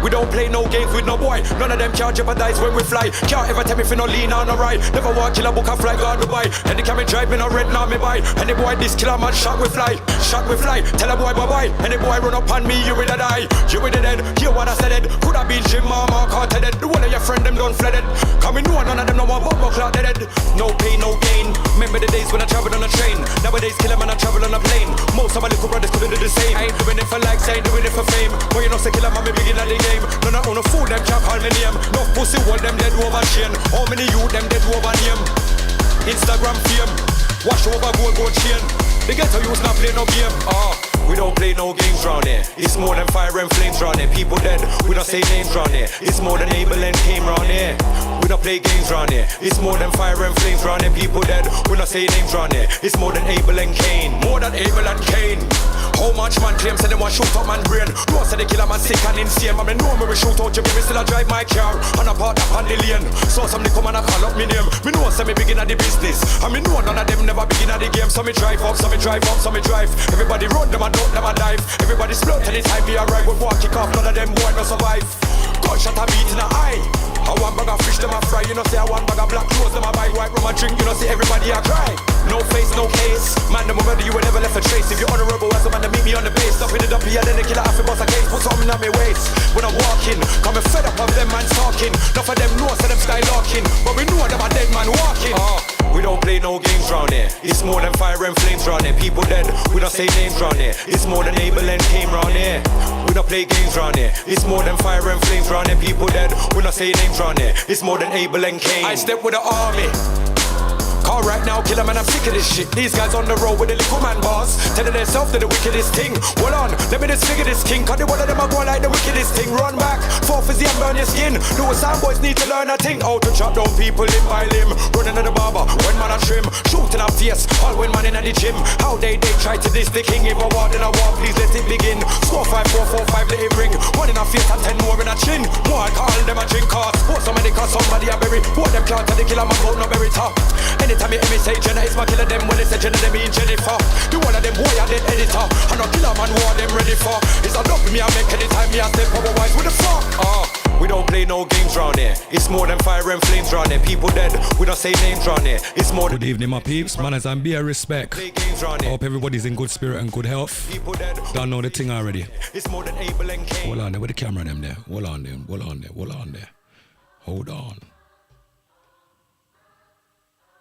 We don't play no games with no boy. None of them can't jeopardize when we fly. Can't ever tell me if you no lean on no right. Never walk kill a book and fly go to Dubai. And they can't drive me no red now me buy. And the boy this killer man shot we fly. Shot we fly. Tell a boy bye bye. And the boy run up on me, you will die. You will dead. Hear what I said it. Could have been Jim Mama caught dead. The one of your friend them done flooded. Coming no none of them no one but clock dead. No pain, no gain. Remember the days when I traveled on a train. Nowadays killer man I travel on a plane. Most of my little brothers couldn't do the same. I ain't doing it for likes, I ain't doing it for fame. But you know say killer man me begin at the game. None of no fool them can't call me name. No pussy hold them dead over chain. How many youth them dead over name? Instagram fame. Wash over gold chain. The ghetto youths not play no game. We don't play no games round here. It's more than fire and flames round here. People dead, we don't say names round here. It's more than Abel and Cain round here. We don't play games round here. It's more than fire and flames round here. People dead, we don't say names round here. It's more than Abel and Cain. More than Abel and Cain. How much man claim say they want shoot up man brain? No say the killer man sick and insane. But me know me shoot out you, me still a drive my car and a part up on the lane. So some they come and a call up me name. Me know say me begin at the business, and me know none of them never begin at the game. So me drive up, so me drive up, so me drive. Everybody run them and don't them and dive. Everybody split anytime me arrive. We walk kick off, none of them boy no survive. Gunshot a beat in the eye. I one bag of fish them a fry. You know say I one bag of black clothes them a buy. White rum a drink. You know see everybody a cry. No face, no case. Man them already you will never left a trace. If you're honorable as a man to meet me on the base. Stop in it up here then the killer half a boss a case. Put something on my waist when I'm walking. Coming fed up of them man talking. Enough of them know say them skylarking. But we know them a dead man walking. We don't play no games round here. It's more than fire and flames round here. People dead, we don't say names round here. It's more than Abel and Cain round here. We don't play games round here. It's more than fire and flames round here. People dead, we don't say names round here. It's more than Abel and Cain. I step with the army. Call right now, killer man, I'm sick of this shit. These guys on the road with the little man bars, telling themselves they're the wickedest thing. Hold on, let me just figure this king. Cause the one of them are going like the wickedest thing. Run back, fall fizzy and burn your skin. Do a sound boys need to learn a thing. How to chop down people limb by limb. Running to the barber, when man a trim. Shooting up fierce, all when man in at the gym. How they try to diss the king. If I war, then I war, please let it begin. Score 5, 4, 4, 5, let it ring. One in a face and 10 more in a chin. More I call them a drink cars. Put somebody cause somebody a berry. What them can't tell the killer man about no berry top. Anytime you hear me say Jenna, it's my killer them. When they say Jenna, they mean Jennifer. The one of them boy are dead editor. And no killer man war them ready for. It's a love me I make anytime me I step otherwise with the fuck. We don't play no games round here. It's more than fire and flames round here. People dead, we don't say names round here. It's more than... Good evening my peeps, manners and beer respect. Hope everybody's in good spirit and good health. People dead. Don't know the thing already. It's more than Abel and Cain. Hold on there with the camera them there. Hold on there. Hold on there. Hold on.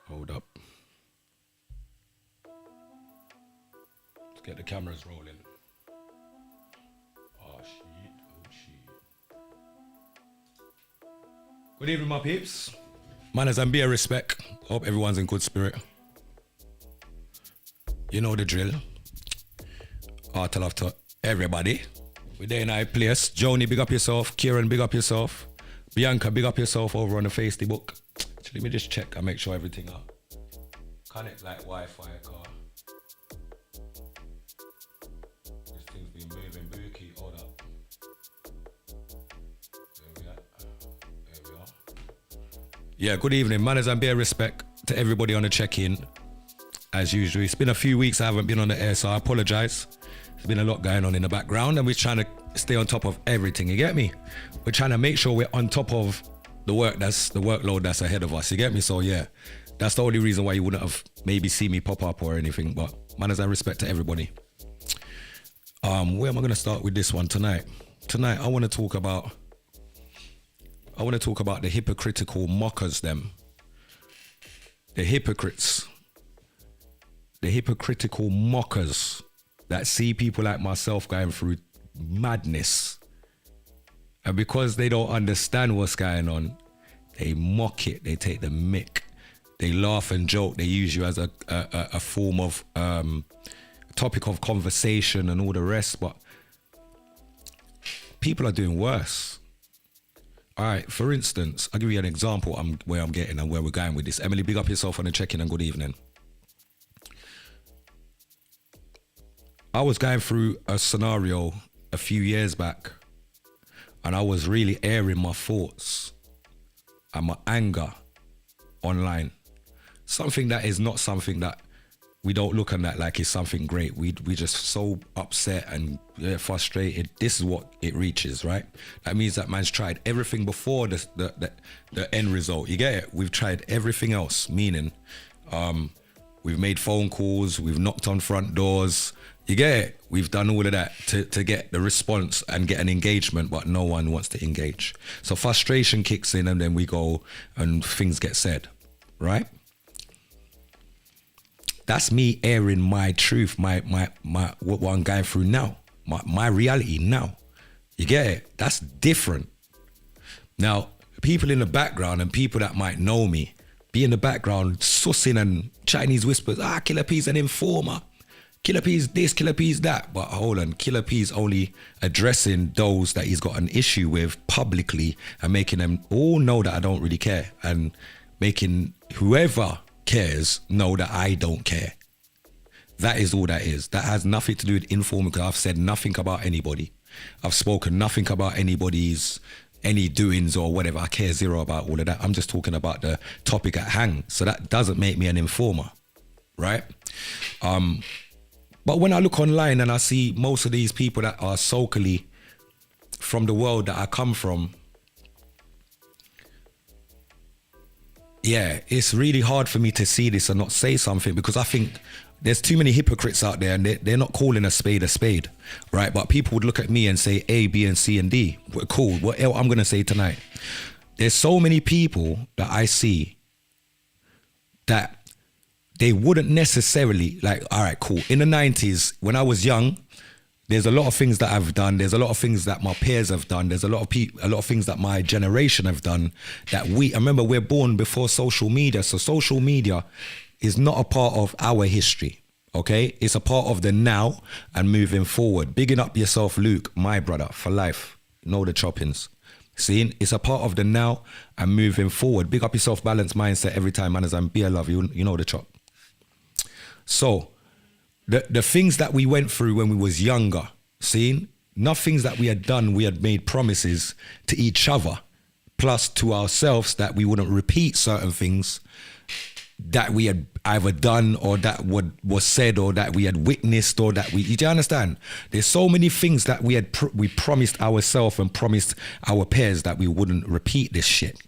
Hold up. Let's get the cameras rolling. Oh shit. Good evening my peeps. Manners and beer respect. Hope everyone's in good spirit. You know the drill. Heart love to everybody. We're there in our place. Joni, big up yourself. Kieran, big up yourself. Bianca, big up yourself over on the Facebook. Actually, let me just check and make sure everything up. Connect like Wi-Fi car. This thing's been moving bookie. Hold up. There we are. Yeah, good evening. Manners and beer respect to everybody on the check-in. As usual, it's been a few weeks I haven't been on the air, so I apologize. There's been a lot going on in the background and we're trying to stay on top of everything, you get me? We're trying to make sure we're on top of the workload that's ahead of us, you get me? So yeah, that's the only reason why you wouldn't have maybe seen me pop up or anything, but manners and respect to everybody. Where am I gonna start with this one tonight? Tonight I wanna talk about the hypocritical mockers them. The hypocrites. The hypocritical mockers that see people like myself going through madness. And because they don't understand what's going on, they mock it, they take the mick. They laugh and joke, they use you as a form of topic of conversation and all the rest, but people are doing worse. All right, for instance, I'll give you an example where I'm getting and where we're going with this. Emily, big up yourself on the check-in and good evening. I was going through a scenario a few years back and I was really airing my thoughts and my anger online. Something that is not something that we don't look on that like it's something great. We just so upset and frustrated. This is what it reaches, right? That means that man's tried everything before the end result. You get it? We've tried everything else, meaning we've made phone calls, we've knocked on front doors. You get it? We've done all of that to get the response and get an engagement, but no one wants to engage. So frustration kicks in, and then we go and things get said, right? That's me airing my truth, my what I'm going through now, my reality now. You get it? That's different. Now, people in the background and people that might know me be in the background sussing and Chinese whispers, Killa P's an informer. Killa P's this, Killa P's that. But hold on, Killa P's only addressing those that he's got an issue with publicly and making them all know that I don't really care, and making whoever cares know that I don't care. That is all that is. That has nothing to do with informing, because I've said nothing about anybody. I've spoken nothing about anybody's any doings or whatever. I care zero about all of that. I'm just talking about the topic at hand. So that doesn't make me an informer, right? But when I look online and I see most of these people that are socially from the world that I come from, yeah, it's really hard for me to see this and not say something, because I think there's too many hypocrites out there, and they're not calling a spade, right? But people would look at me and say A, B, and C, and D. Cool. What else I'm going to say tonight? There's so many people that I see that they wouldn't necessarily, like, all right, cool. In the 90s, when I was young, there's a lot of things that I've done. There's a lot of things that my peers have done. There's a lot of things that my generation have done that I remember we're born before social media. So social media is not a part of our history, okay? It's a part of the now and moving forward. Bigging up yourself, Luke, my brother, for life. Know the choppings. See, it's a part of the now and moving forward. Big up yourself, balanced mindset every time, man, as I'm beer love, you know the chop. So, the things that we went through when we was younger, seeing, not things that we had done, we had made promises to each other, plus to ourselves that we wouldn't repeat certain things that we had either done or that was said or that we had witnessed or that we, do you understand? There's so many things that we promised ourselves and promised our peers that we wouldn't repeat this shit.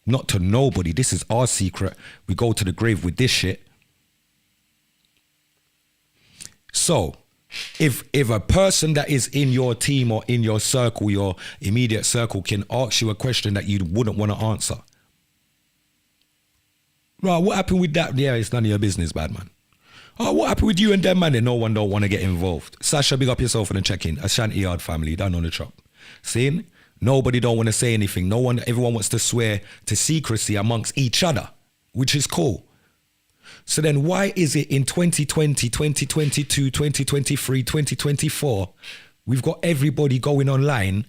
Not to nobody. This is our secret. We go to the grave with this shit. So, if a person that is in your team or in your circle, your immediate circle, can ask you a question that you wouldn't want to answer, right, what happened with that? Yeah, it's none of your business, bad man. Oh, what happened with you and them, man? And no one don't want to get involved. Sasha, big up yourself and check-in. Ashanti Yard family, down on the chop. Seeing? Nobody don't want to say anything. Everyone wants to swear to secrecy amongst each other, which is cool. So then why is it in 2020, 2022, 2023, 2024, we've got everybody going online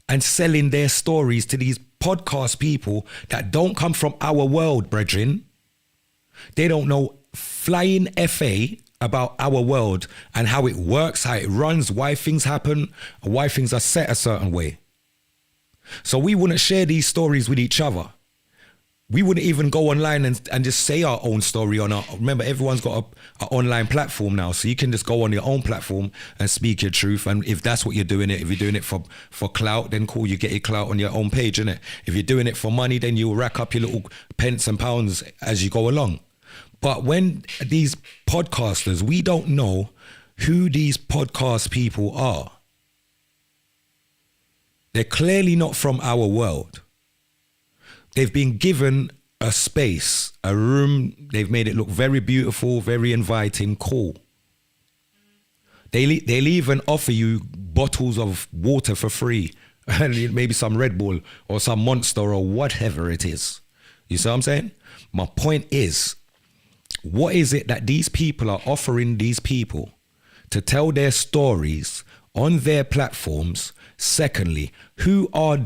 and selling their stories to these podcast people that don't come from our world, brethren? They don't know flying FA about our world and how it works, how it runs, why things happen, and why things are set a certain way. So we wouldn't share these stories with each other. We wouldn't even go online and just say our own story on our, remember, everyone's got an online platform now, so you can just go on your own platform and speak your truth. And if that's what you're doing it, if you're doing it for clout, then cool, you get your clout on your own page, innit? If you're doing it for money, then you'll rack up your little pence and pounds as you go along. But when these podcasters, we don't know who these podcast people are. They're clearly not from our world. They've been given a space, a room. They've made it look very beautiful, very inviting, cool. They'll even offer you bottles of water for free, and maybe some Red Bull or some Monster or whatever it is. You see what I'm saying? My point is, what is it that these people are offering these people to tell their stories on their platforms? Secondly, who are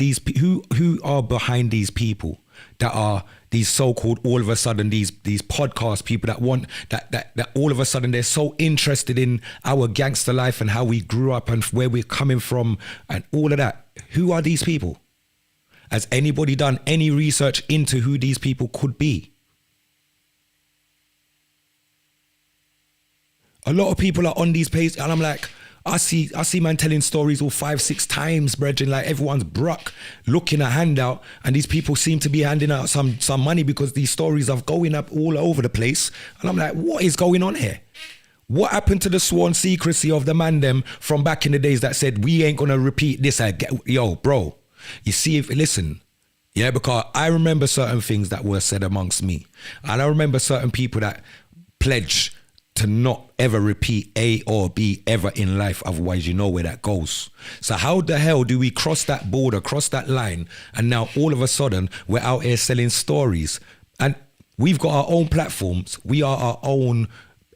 behind these people that are these so-called, all of a sudden, these podcast people that want that all of a sudden they're so interested in our gangster life and how we grew up and where we're coming from and all of that. Who are these people? Has anybody done any research into who these people could be? A lot of people are on these pages, and I'm like, I see man telling stories all 5-6 times, brethren, like everyone's bruck looking a handout, and these people seem to be handing out some money because these stories are going up all over the place. And I'm like, what is going on here? What happened to the sworn secrecy of the man them from back in the days that said, we ain't gonna repeat this? Yo, bro, you see, listen, yeah, because I remember certain things that were said amongst me. And I remember certain people that pledge to not ever repeat A or B ever in life. Otherwise, you know where that goes. So how the hell do we cross that border, cross that line, and now all of a sudden we're out here selling stories? And we've got our own platforms. We are our own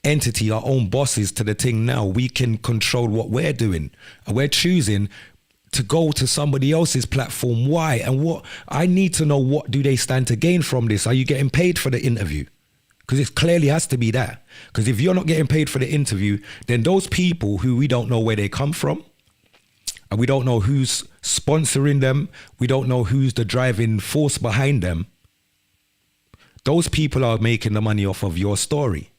entity, our own bosses to the thing now. We can control what we're doing. And we're choosing to go to somebody else's platform. Why? And what? I need to know, what do they stand to gain from this? Are you getting paid for the interview? Because it clearly has to be that. Because if you're not getting paid for the interview, then those people who we don't know where they come from, and we don't know who's sponsoring them, we don't know who's the driving force behind them, those people are making the money off of your story.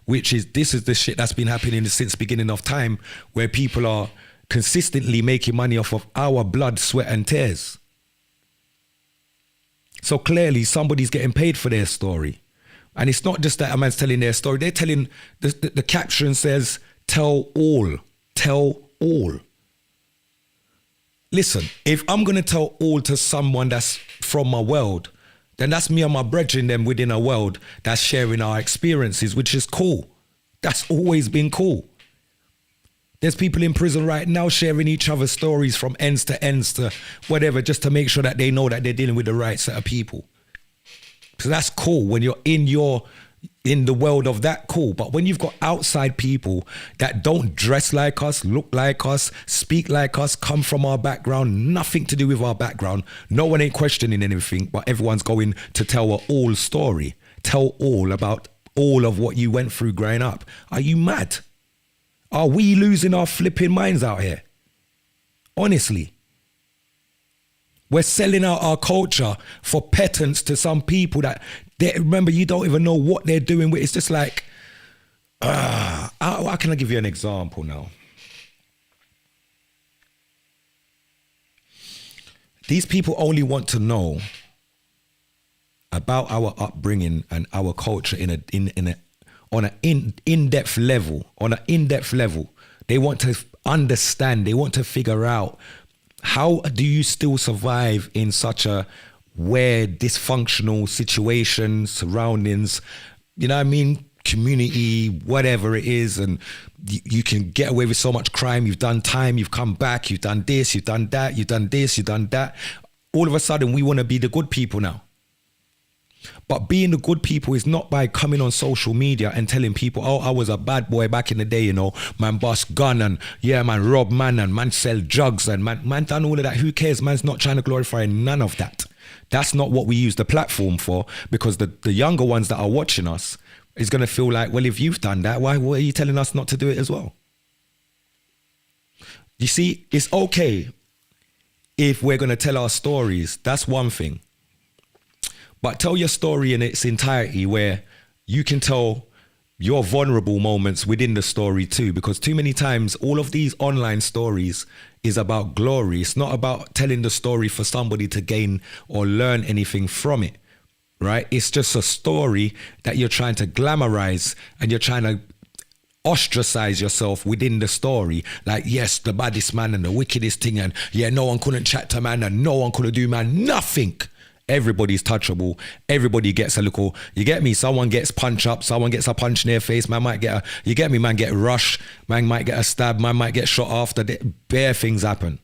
This is the shit that's been happening since beginning of time, where people are consistently making money off of our blood, sweat and tears. So clearly somebody's getting paid for their story. And it's not just that a man's telling their story. They're telling, the caption says, tell all. Listen, if I'm going to tell all to someone that's from my world, then that's me and my brethren them within a world that's sharing our experiences, which is cool. That's always been cool. There's people in prison right now sharing each other's stories from ends to whatever, just to make sure that they know that they're dealing with the right set of people. So that's cool when you're in the world of that, cool. But when you've got outside people that don't dress like us, look like us, speak like us, come from our background, nothing to do with our background, no one ain't questioning anything, but everyone's going to tell an all story, tell all about all of what you went through growing up. Are you mad? Are we losing our flipping minds out here? Honestly. We're selling out our culture for pittance to some people that, remember, you don't even know what they're doing with. It's just like, how can I give you an example now? These people only want to know about our upbringing and our culture on an in-depth level. They want to understand, they want to figure out, how do you still survive in such a weird, dysfunctional situation, surroundings, you know what I mean, community, whatever it is, and you can get away with so much crime, you've done time, you've come back, you've done this, you've done that, you've done this, you've done that. All of a sudden, we want to be the good people now. But being the good people is not by coming on social media and telling people, oh, I was a bad boy back in the day, you know, man bust gun and yeah, man rob man and man sell drugs and man done all of that. Who cares? Man's not trying to glorify none of that. That's not what we use the platform for, because the younger ones that are watching us is going to feel like, well, if you've done that, why are you telling us not to do it as well? You see, it's okay if we're going to tell our stories. That's one thing. But tell your story in its entirety, where you can tell your vulnerable moments within the story too, because too many times all of these online stories is about glory. It's not about telling the story for somebody to gain or learn anything from it, right? It's just a story that you're trying to glamorize and you're trying to ostracize yourself within the story. Like, yes, the baddest man and the wickedest thing, and yeah, no one couldn't chat to man and no one could do man nothing. Everybody's touchable. Everybody gets a little, you get me? Someone gets punch up, someone gets a punch in their face, man might get you get me? Man get rushed, man might get a stab, man might get shot after. Bare things happen.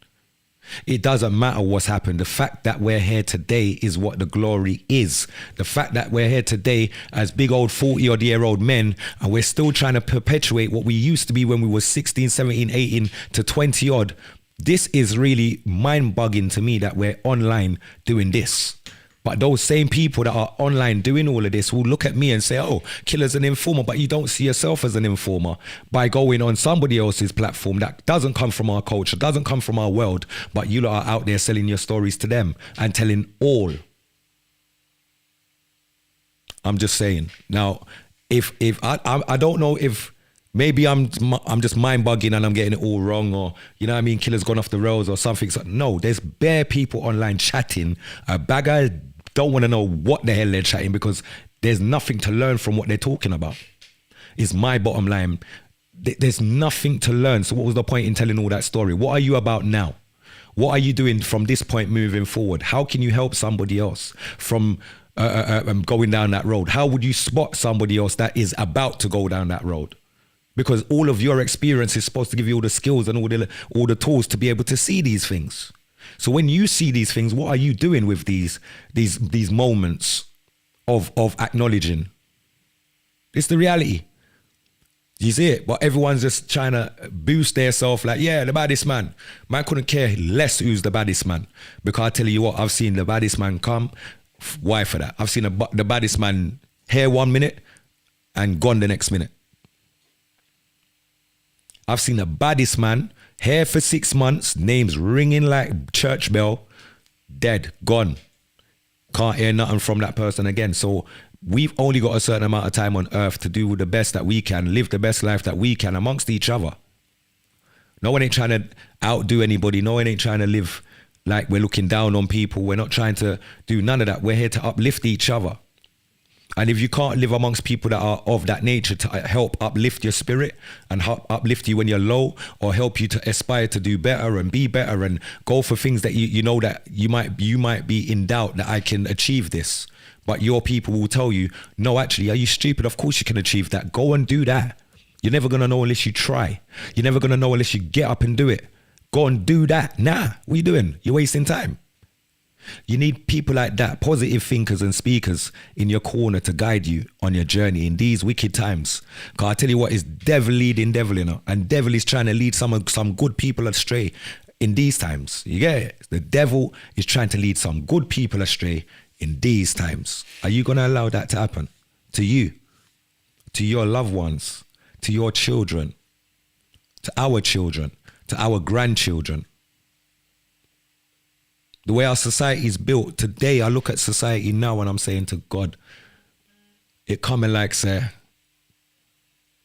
It doesn't matter what's happened. The fact that we're here today is what the glory is. The fact that we're here today as big old 40-odd-year-old men, and we're still trying to perpetuate what we used to be when we were 16, 17, 18 to 20 odd. This is really mind-bugging to me that we're online doing this. But those same people that are online doing all of this will look at me and say, oh, Killa's an informer, but you don't see yourself as an informer by going on somebody else's platform that doesn't come from our culture, doesn't come from our world, but you lot are out there selling your stories to them and telling all. I'm just saying. Now, if I don't know if Maybe I'm just mind bugging and I'm getting it all wrong, or you know what I mean, Killa's gone off the rails or something. So, no, there's bare people online chatting. A bagger don't want to know what the hell they're chatting because there's nothing to learn from what they're talking about. Is my bottom line. There's nothing to learn. So what was the point in telling all that story? What are you about now? What are you doing from this point moving forward? How can you help somebody else from going down that road? How would you spot somebody else that is about to go down that road? Because all of your experience is supposed to give you all the skills and all the tools to be able to see these things. So when you see these things, what are you doing with these moments of acknowledging? It's the reality. You see it? But everyone's just trying to boost themselves like, yeah, the baddest man. Man couldn't care less who's the baddest man. Because I tell you what, I've seen the baddest man come. Why for that? I've seen the baddest man here 1 minute and gone the next minute. I've seen the baddest man here for 6 months, names ringing like church bell, dead, gone. Can't hear nothing from that person again. So we've only got a certain amount of time on earth to do the best that we can, live the best life that we can amongst each other. No one ain't trying to outdo anybody. No one ain't trying to live like we're looking down on people. We're not trying to do none of that. We're here to uplift each other. And if you can't live amongst people that are of that nature to help uplift your spirit and help uplift you when you're low, or help you to aspire to do better and be better and go for things that you know that you might be in doubt that I can achieve this. But your people will tell you, no, actually, are you stupid? Of course you can achieve that. Go and do that. You're never going to know unless you try. You're never going to know unless you get up and do it. Go and do that. Nah, what are you doing? You're wasting time. You need people like that, positive thinkers and speakers in your corner to guide you on your journey in these wicked times. Because I tell you what, it's devil leading devil, you know, and devil is trying to lead some good people astray in these times. You get it? The devil is trying to lead some good people astray in these times. Are you going to allow that to happen to you, to your loved ones, to your children, to our grandchildren? The way our society is built today, I look at society now and I'm saying to God, it coming like, say,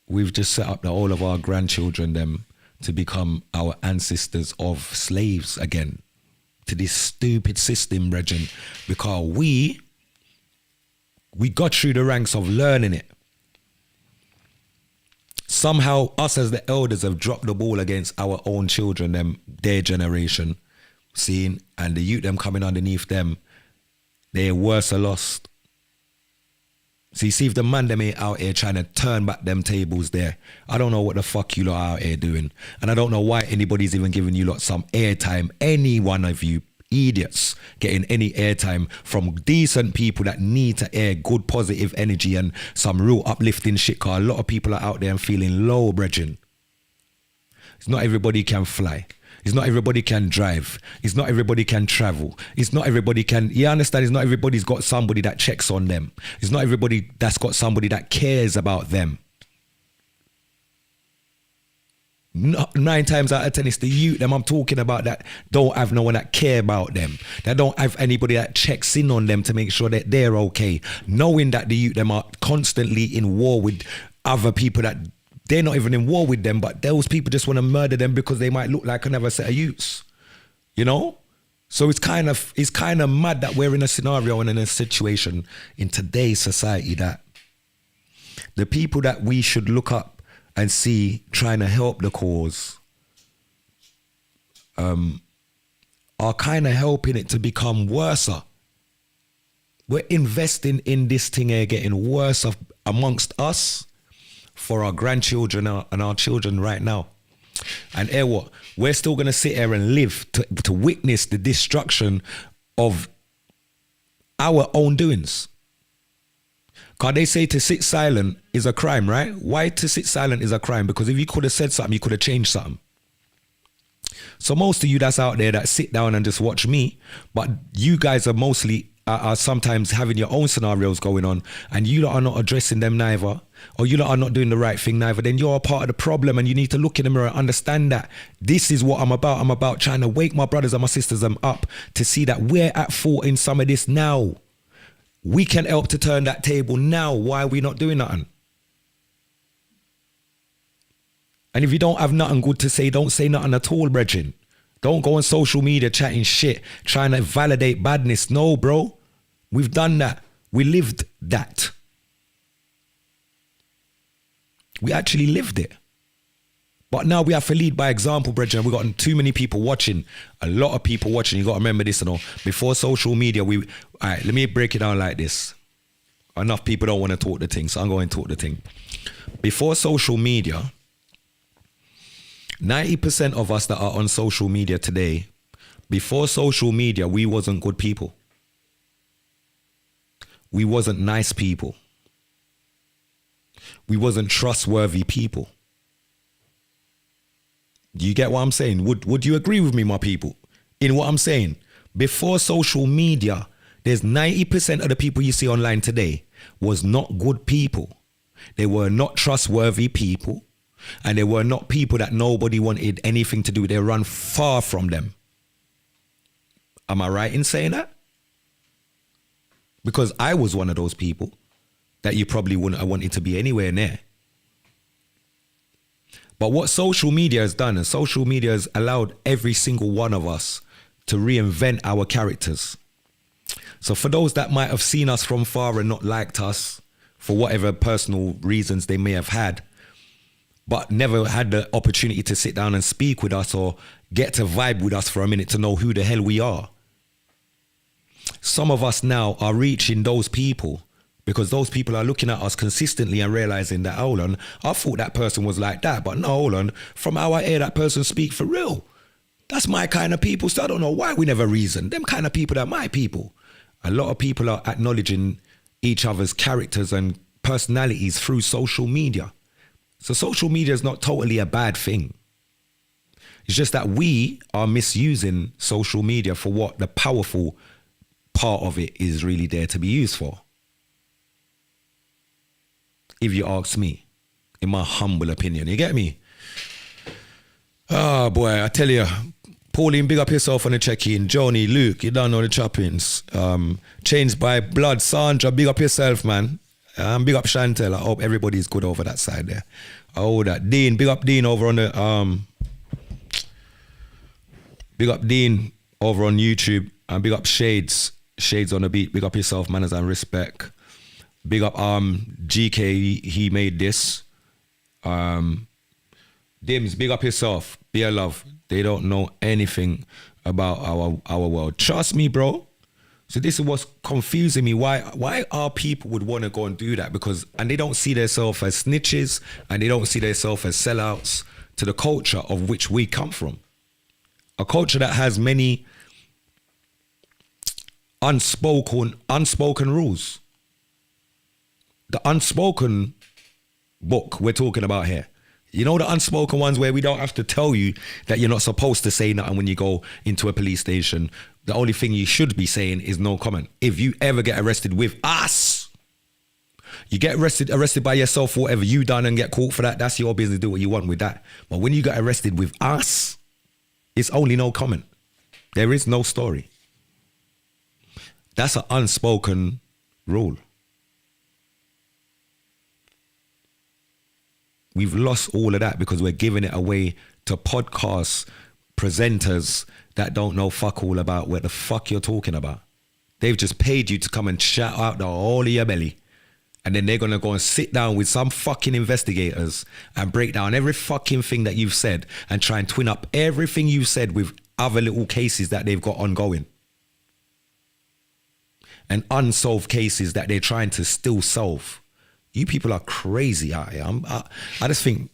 we've just set up all of our grandchildren them to become our ancestors of slaves again to this stupid system, Regin, because we got through the ranks of learning it. Somehow us as the elders have dropped the ball against our own children, their generation. Seeing, and the youth them coming underneath them, they're worse or lost. So you see if the man them ain't out here trying to turn back them tables there, I don't know what the fuck you lot are out here doing. And I don't know why anybody's even giving you lot some airtime. Any one of you idiots getting any airtime from decent people that need to air good positive energy and some real uplifting shit, cause a lot of people are out there and feeling low, brethren. It's not everybody can fly. It's not everybody can drive. It's not everybody can travel. It's not everybody can, you understand, it's not everybody's got somebody that checks on them. It's not everybody that's got somebody that cares about them. 9 times out of 10, it's the youth them I'm talking about that don't have no one that care about them. That don't have anybody that checks in on them to make sure that they're okay. Knowing that the youth them are constantly in war with other people that they're not even in war with them, but those people just want to murder them because they might look like another set of youths, you know? So it's kind of mad that we're in a scenario and in a situation in today's society that the people that we should look up and see trying to help the cause are kind of helping it to become worse. We're investing in this thing here getting worse amongst us for our grandchildren and our children right now. And what? We're still going to sit here and live to witness the destruction of our own doings. Because they say to sit silent is a crime, right? Why to sit silent is a crime? Because if you could have said something, you could have changed something. So most of you that's out there that sit down and just watch me, but you guys are mostly are sometimes having your own scenarios going on and you lot are not addressing them neither, or you lot are not doing the right thing neither, then you're a part of the problem and you need to look in the mirror and understand that this is what I'm about. I'm about trying to wake my brothers and my sisters up to see that we're at fault in some of this now. We can help to turn that table now. Why are we not doing nothing? And if you don't have nothing good to say, don't say nothing at all, brethren. Don't go on social media chatting shit, trying to validate badness. No, bro. We've done that. We lived that. We actually lived it. But now we have to lead by example, brethren. We've got too many people watching. A lot of people watching. You got to remember this and all. Before social media, all right, let me break it down like this. Enough people don't want to talk the thing, so I'm going to talk the thing. Before social media, 90% of us that are on social media today, before social media, we wasn't good people. We wasn't nice people. We wasn't trustworthy people. Do you get what I'm saying? Would you agree with me, my people, in what I'm saying? Before social media, there's 90% of the people you see online today was not good people. They were not trustworthy people. And they were not people that nobody wanted anything to do with. They run far from them. Am I right in saying that? Because I was one of those people that you probably wouldn't have wanted to be anywhere near. But what social media has done, and social media has allowed every single one of us to reinvent our characters. So for those that might have seen us from far and not liked us for whatever personal reasons they may have had, but never had the opportunity to sit down and speak with us or get to vibe with us for a minute to know who the hell we are. Some of us now are reaching those people because those people are looking at us consistently and realizing that, hold on, I thought that person was like that, but no, hold on, from how I hear that person speak for real. That's my kind of people, so I don't know why we never reason. Them kind of people are my people. A lot of people are acknowledging each other's characters and personalities through social media. So social media is not totally a bad thing. It's just that we are misusing social media for what the powerful part of it is really there to be used for. If you ask me, in my humble opinion, you get me? Oh boy, I tell you, Pauline, big up yourself on the check-in. Johnny, Luke, you don't know the choppings. Changed by Blood, Sandra, big up yourself, man. Big up Chantel. I hope everybody's good over that side there. Oh, that Dean, big up Dean over on the big up Dean over on YouTube, and big up Shades on the beat. Big up yourself, manners and respect. Big up GK, he made this. Dims, big up yourself. Be a love. They don't know anything about our world. Trust me, bro. So this is what's confusing me. Why our people would want to go and do that? And they don't see themselves as snitches, and they don't see themselves as sellouts to the culture of which we come from. A culture that has many unspoken rules. The unspoken book we're talking about here. You know, the unspoken ones where we don't have to tell you that you're not supposed to say nothing when you go into a police station. The only thing you should be saying is no comment. If you ever get arrested with us, you get arrested by yourself, whatever you done, and get caught for that, that's your business. Do what you want with that. But when you get arrested with us, it's only no comment. There is no story. That's an unspoken rule. We've lost all of that because we're giving it away to podcast presenters that don't know fuck all about what the fuck you're talking about. They've just paid you to come and shout out the whole of your belly. And then they're going to go and sit down with some fucking investigators and break down every fucking thing that you've said and try and twin up everything you've said with other little cases that they've got ongoing. And unsolved cases that they're trying to still solve. You people are crazy out here. I just think,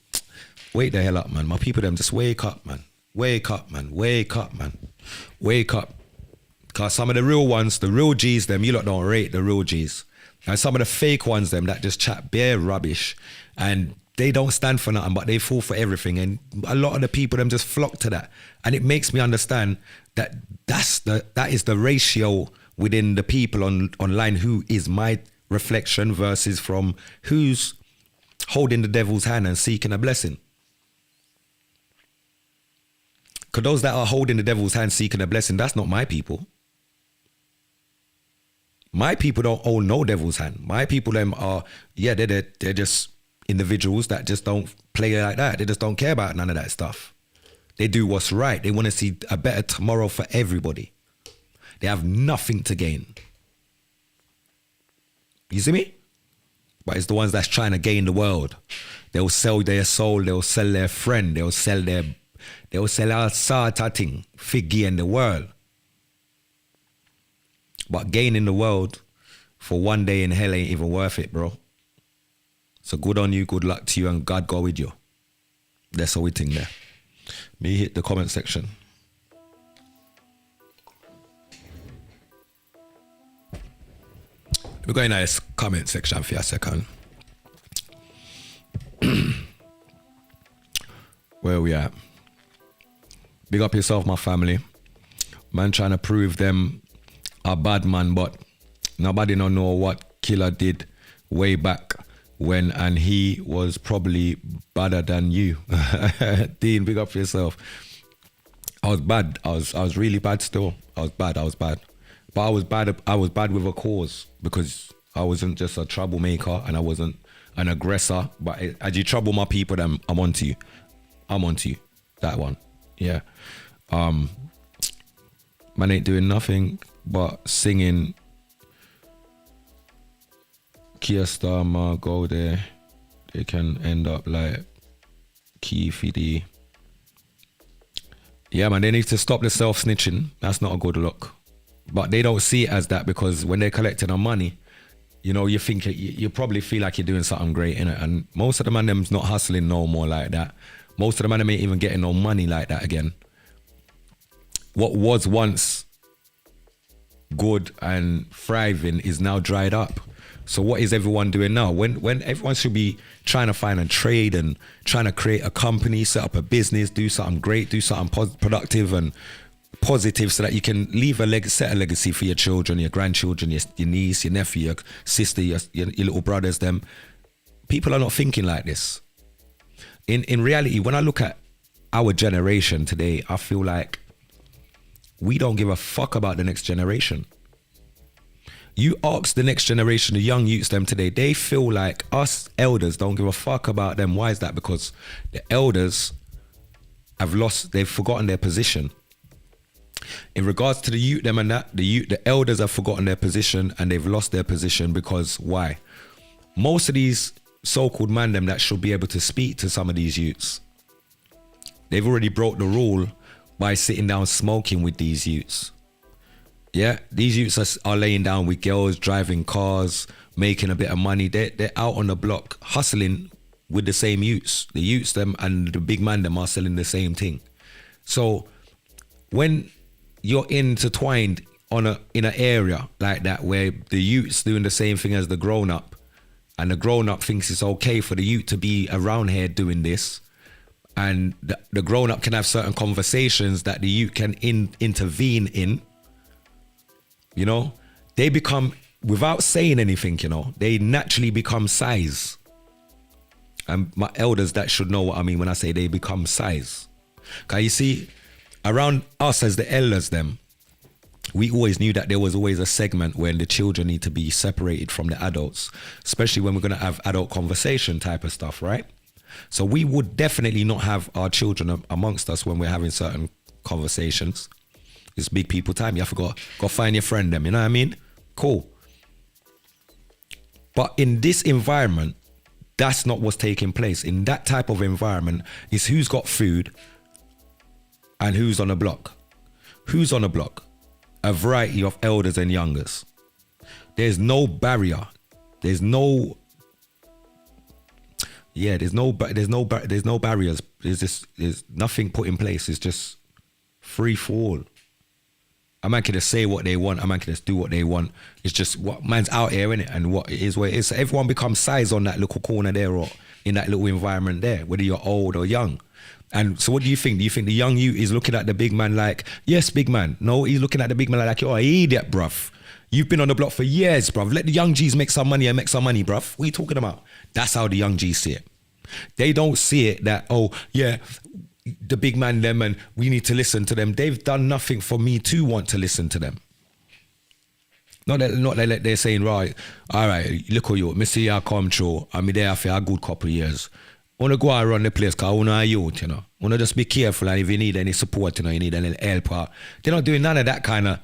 wake the hell up, man. My people, them just wake up, man. Wake up, man. Wake up, man. Wake up. Because some of the real ones, the real G's, them, you lot don't rate the real G's. And some of the fake ones, them, that just chat bare rubbish. And they don't stand for nothing, but they fall for everything. And a lot of the people, them, just flock to that. And it makes me understand that that is the ratio within the people online who is my reflection versus from who's holding the devil's hand and seeking a blessing. Because those that are holding the devil's hand seeking a blessing, that's not my people. My people don't hold no devil's hand. My people, them are, yeah, they're just individuals that just don't play like that. They just don't care about none of that stuff. They do what's right. They want to see a better tomorrow for everybody. They have nothing to gain. You see me? But it's the ones that's trying to gain the world. They'll sell their soul. They'll sell their friend. They'll sell all sort of thing for gain the world. But gaining the world for one day in hell ain't even worth it, bro. So good on you, good luck to you, and God go with you. That's how we think there. Me hit the comment section. We're going to this comment section for a second. Where we at? Big up yourself, my family. Man trying to prove them a bad man, but nobody don't know what Killa did way back when, and he was probably badder than you. Dean, big up yourself. I was bad. I was really bad still. I was bad. But I was bad with a cause, because I wasn't just a troublemaker and I wasn't an aggressor. But as you trouble my people, then I'm onto you. That one. Yeah. Man ain't doing nothing but singing Kia Star Ma go there. They can end up like Keith D. Yeah, man, they need to stop the self-snitching. That's not a good look. But they don't see it as that, because when they're collecting our money, you know, you think you probably feel like you're doing something great, innit? And most of the man them's not hustling no more like that. Most of the man them ain't even getting no money like that again. What was once good and thriving is now dried up. So what is everyone doing now? When everyone should be trying to find a trade and trying to create a company, set up a business, do something great, do something productive and positive, so that you can leave set a legacy for your children, your grandchildren, your niece, your nephew, your sister, your little brothers. Them people are not thinking like this. In reality, when I look at our generation today, I feel like we don't give a fuck about the next generation. You ask the next generation, the young youths them today, they feel like us elders don't give a fuck about them. Why is that? Because the elders they've forgotten their position. In regards to the youth them and that, the elders have forgotten their position and they've lost their position. Because why? Most of these so-called man them that should be able to speak to some of these youths, they've already broke the rule by sitting down smoking with these youths. Yeah, these youths are laying down with girls, driving cars, making a bit of money. They're out on the block hustling with the same youths. The youths them and the big man them are selling the same thing. So when you're intertwined in an area like that where the youth's doing the same thing as the grown up, and the grown up thinks it's okay for the youth to be around here doing this, and the grown up can have certain conversations that the youth can intervene in, you know, they become, without saying anything, you know, they naturally become size. And my elders that should know what I mean when I say they become size. Because you see, around us as the elders them, we always knew that there was always a segment when the children need to be separated from the adults, especially when we're going to have adult conversation type of stuff, right? So we would definitely not have our children amongst us when we're having certain conversations. It's big people time. You have to go find your friend them, you know what I mean? Cool. But in this environment, that's not what's taking place. In that type of environment is who's got food and who's on the block. Who's on the block? A variety of elders and youngers. There's no barrier. There's no barriers. There's nothing put in place. It's just free for all. A man can just say what they want. A man can just do what they want. It's just what man's out here, innit? And what it is, where it is. So everyone becomes size on that little corner there, or in that little environment there, whether you're old or young. And so what do you think? Do you think the young you is looking at the big man like, yes, big man? No, he's looking at the big man like, you're an idiot, bruv. You've been on the block for years, bruv. Let the young G's make some money and make some money, bruv. What are you talking about? That's how the young G's see it. They don't see it that, oh, yeah, the big man them and we need to listen to them. They've done nothing for me to want to listen to them. Not that they're saying, right, all right, look at you, me see you come through, and me there for a good couple of years. Wanna go and run the place because I wanna youth, you know. Wanna just be careful, and if you need any support, you know, you need any help. They're not doing none of that kind of.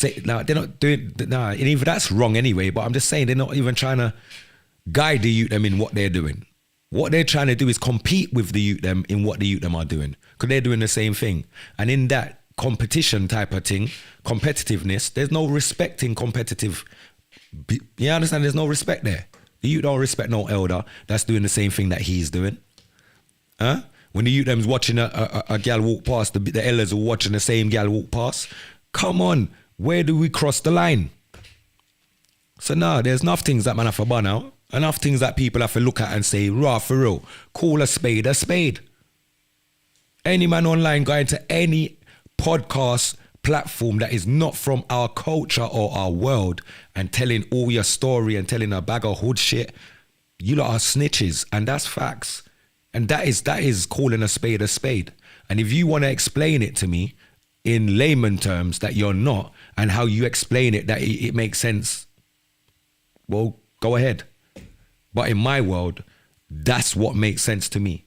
They're not doing. Nah, and even that's wrong anyway. But I'm just saying they're not even trying to guide the youth them in what they're doing. What they're trying to do is compete with the youth them in what the youth them are doing, because they're doing the same thing. And in that competition type of thing, competitiveness, there's no respect in competitive. You understand? There's no respect there. You don't respect no elder that's doing the same thing that he's doing. Huh? When the youth them's watching a gal walk past, the elders are watching the same gal walk past. Come on, where do we cross the line? So now there's enough things that man have to burn out, enough things that people have to look at and say, raw for real, call a spade a spade. Any man online going to any podcast platform that is not from our culture or our world and telling all your story and telling a bag of hood shit, you lot are snitches, and that's facts. And that is calling a spade a spade. And if you want to explain it to me in layman terms that you're not, and how you explain it that it makes sense, well, go ahead. But in my world, that's what makes sense to me.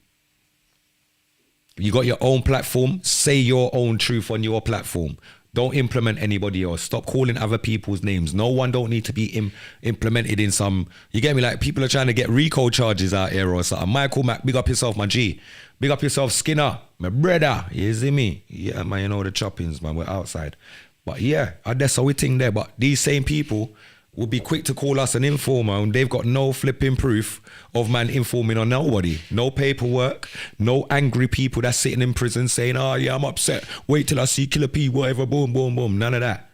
You got your own platform, say your own truth on your platform. Don't implement anybody else. Stop calling other people's names. No one don't need to be implemented in some, you get me, like people are trying to get RICO charges out here or something. Michael Mack, big up yourself, my G. Big up yourself, Skinner, my brother. You see me? Yeah, man, you know the choppings, man, we're outside. But yeah, that's how we think there. But these same people will be quick to call us an informer, and they've got no flipping proof of man informing on nobody. No paperwork, no angry people that's sitting in prison saying, oh yeah, I'm upset, wait till I see Killa P, whatever, boom, boom, boom, none of that.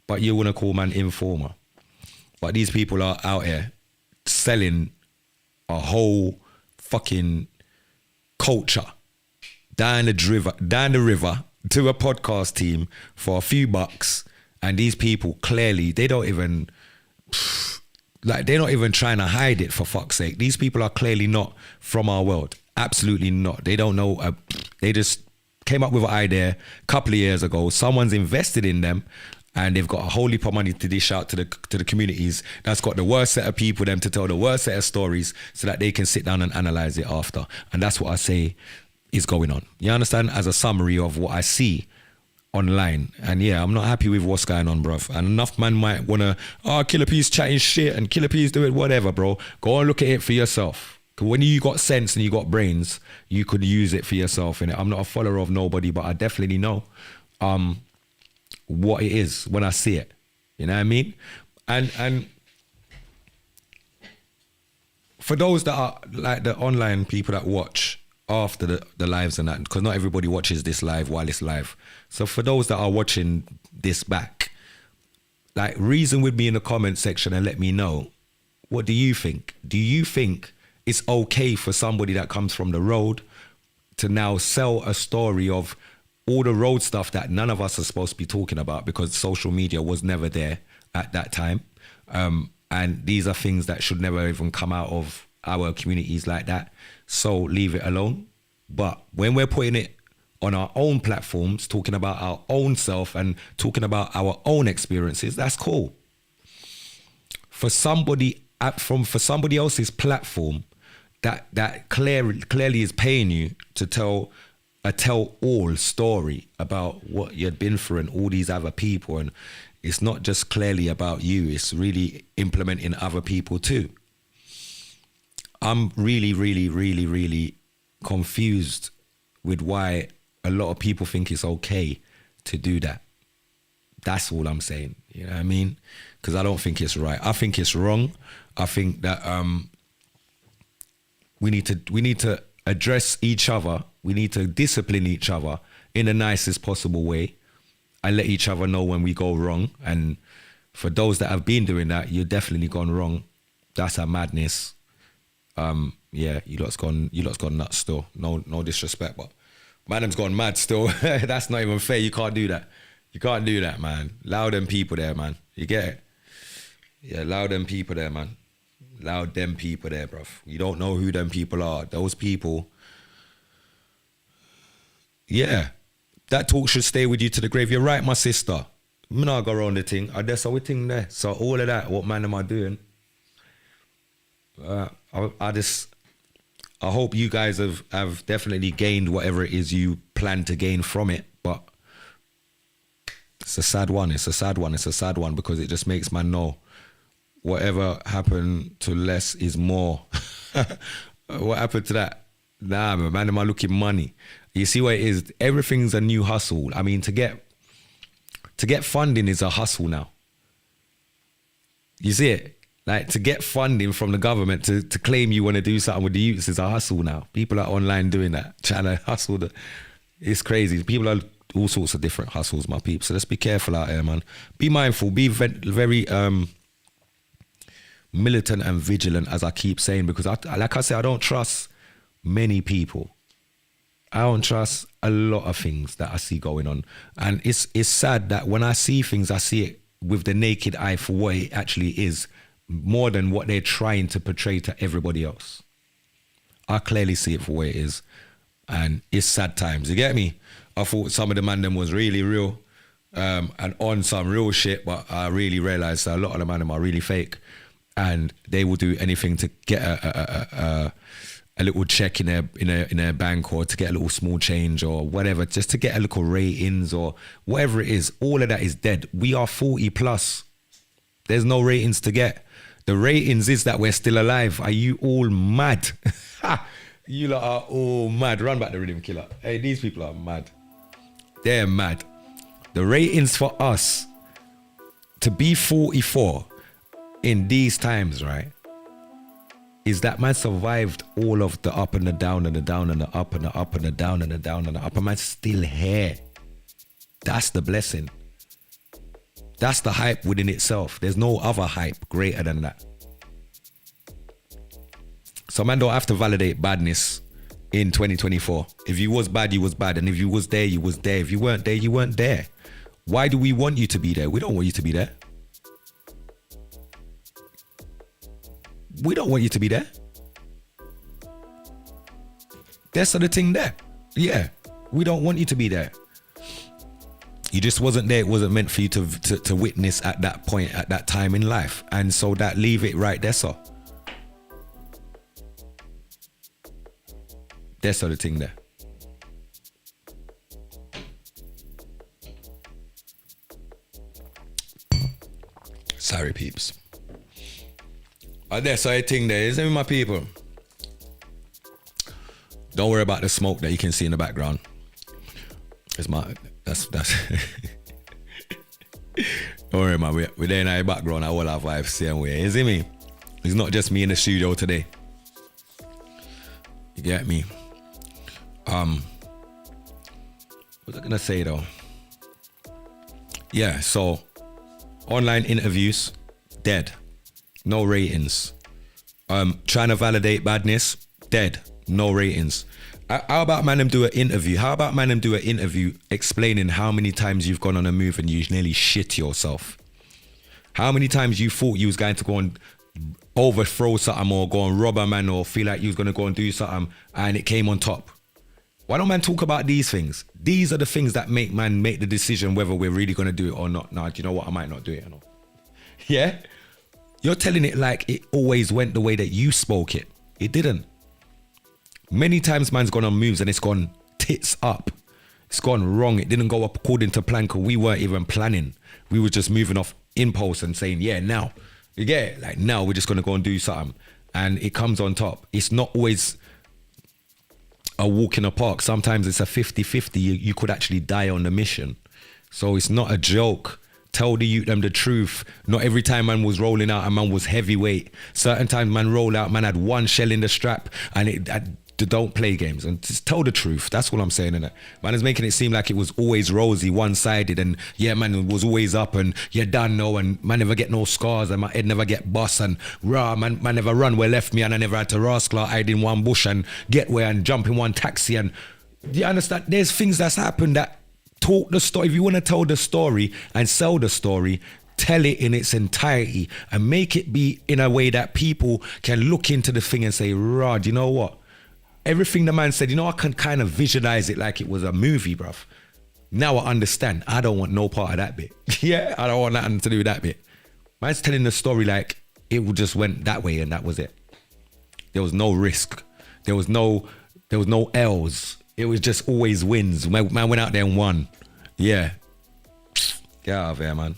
But you want to call man informer. But these people are out here selling a whole fucking culture down the river to a podcast team for a few bucks, and these people clearly, they're not even trying to hide it, for fuck's sake. These people are clearly not from our world. Absolutely not. They don't know. They just came up with an idea a couple of years ago. Someone's invested in them, and they've got a whole heap of money to dish out to the communities. That's got the worst set of people, them to tell the worst set of stories, so that they can sit down and analyze it after. And that's what I say is going on. You understand? As a summary of what I see online. And yeah, I'm not happy with what's going on, bruv. And enough man might wanna, Killa P's chatting shit and Killa P's doing whatever, bro. Go and look at it for yourself. Cause when you got sense and you got brains, you could use it for yourself. And I'm not a follower of nobody, but I definitely know what it is when I see it. You know what I mean? And for those that are like the online people that watch after the lives and that, because not everybody watches this live while it's live. So for those that are watching this back, like, reason with me in the comment section and let me know, what do you think? Do you think it's okay for somebody that comes from the road to now sell a story of all the road stuff that none of us are supposed to be talking about because social media was never there at that time? And these are things that should never even come out of our communities like that. So leave it alone. But when we're putting it on our own platforms, talking about our own self and talking about our own experiences, that's cool. For somebody else's platform that clearly is paying you to tell a tell-all story about what you'd been through and all these other people, and it's not just clearly about you, it's really implementing other people too. I'm really, really, really, really confused with why a lot of people think it's okay to do that. That's all I'm saying. You know what I mean? Because I don't think it's right. I think it's wrong. I think that we need to address each other. We need to discipline each other in the nicest possible way and let each other know when we go wrong. And for those that have been doing that, you're definitely gone wrong. That's a madness. Yeah, you lot's gone nuts still. No disrespect, but madam's gone mad still. That's not even fair. You can't do that. You can't do that, man. Allow them people there, man. You get it? Yeah, allow them people there, man. Allow them people there, bruv. You don't know who them people are. Those people, yeah, that talk should stay with you to the grave. You're right, my sister. Me not go around the thing. That's how we thing there. So all of that, what man am I doing? I hope you guys have definitely gained whatever it is you plan to gain from it, but it's a sad one. It's a sad one because it just makes man know whatever happened to less is more. What happened to that? Nah, man, am I looking money? You see what it is? Everything's a new hustle. I mean, to get funding is a hustle now. You see it? Like, to get funding from the government to claim you want to do something with the youths is a hustle now. People are online doing that, trying to hustle. It's crazy. People are all sorts of different hustles, my peeps. So let's be careful out here, man. Be mindful. Be very militant and vigilant, as I keep saying, because like I said, I don't trust many people. I don't trust a lot of things that I see going on. And it's sad that when I see things, I see it with the naked eye for what it actually is, more than what they're trying to portray to everybody else. I clearly see it for what it is. And it's sad times, you get me? I thought some of the man them was really real and on some real shit, but I really realized that a lot of the man them are really fake, and they will do anything to get a little check in their bank, or to get a little small change or whatever, just to get a little ratings or whatever it is. All of that is dead. We are 40 plus. There's no ratings to get. The ratings is that we're still alive. Are you all mad? You lot are all mad. Run back the rhythm, Killa. Hey, these people are mad. They're mad. The ratings for us to be 44 in these times, right, is that man survived all of the up and the down and the down and the up and the up and the down and the down and the up, and man's still here. That's the blessing. That's the hype within itself. There's no other hype greater than that. So man don't have to validate badness in 2024. If you was bad, you was bad. And if you was there, you was there. If you weren't there, you weren't there. Why do we want you to be there? We don't want you to be there. We don't want you to be there. That's the thing there. Yeah, we don't want you to be there. You just wasn't there. It wasn't meant for you to witness at that point, at that time in life. And so that leave it right there, so. That's the thing there. Sorry, peeps. That's the thing there, isn't it, my people? Don't worry about the smoke that you can see in the background. That's don't worry, man. We're there in our background. I all have vibes same way. You see me? It's not just me in the studio today. You get me? What was I gonna say though? Yeah, so online interviews, dead. No ratings. Trying to validate badness, dead. No ratings. How about man them do an interview? How about man them do an interview explaining how many times you've gone on a move and you nearly shit yourself? How many times you thought you was going to go and overthrow something or go and rob a man or feel like you was going to go and do something and it came on top? Why don't man talk about these things? These are the things that make man make the decision whether we're really going to do it or not. Nah, do you know what? I might not do it. Yeah? You're telling it like it always went the way that you spoke it. It didn't. Many times man's gone on moves and it's gone tits up. It's gone wrong. It didn't go up according to plan because we weren't even planning. We were just moving off impulse and saying, yeah, now. You get it? Like, now we're just going to go and do something. And it comes on top. It's not always a walk in the park. Sometimes it's a 50-50. You could actually die on the mission. So it's not a joke. Tell the youth them the truth. Not every time man was rolling out, a man was heavyweight. Certain times man roll out, man had one shell in the strap, and don't play games and just tell the truth. That's what I'm saying, innit? Man is making it seem like it was always rosy, one-sided, and yeah, man was always up, and you done know, and man never get no scars, and my head never get bust, and raw, man never run where left me, and I never had to rascal hide in one bush and get where and jump in one taxi. And do you understand? There's things that's happened that talk the story. If you want to tell the story and sell the story, tell it in its entirety and make it be in a way that people can look into the thing and say, Rod, you know what? Everything the man said, I can kind of visualize it like it was a movie, bruv. Now I understand. I don't want no part of that bit. Yeah, I don't want nothing to do with that bit. Man's telling the story like it just went that way and that was it. There was no risk. There was no L's. It was just always wins. Man went out there and won. Yeah. Get out of here, man.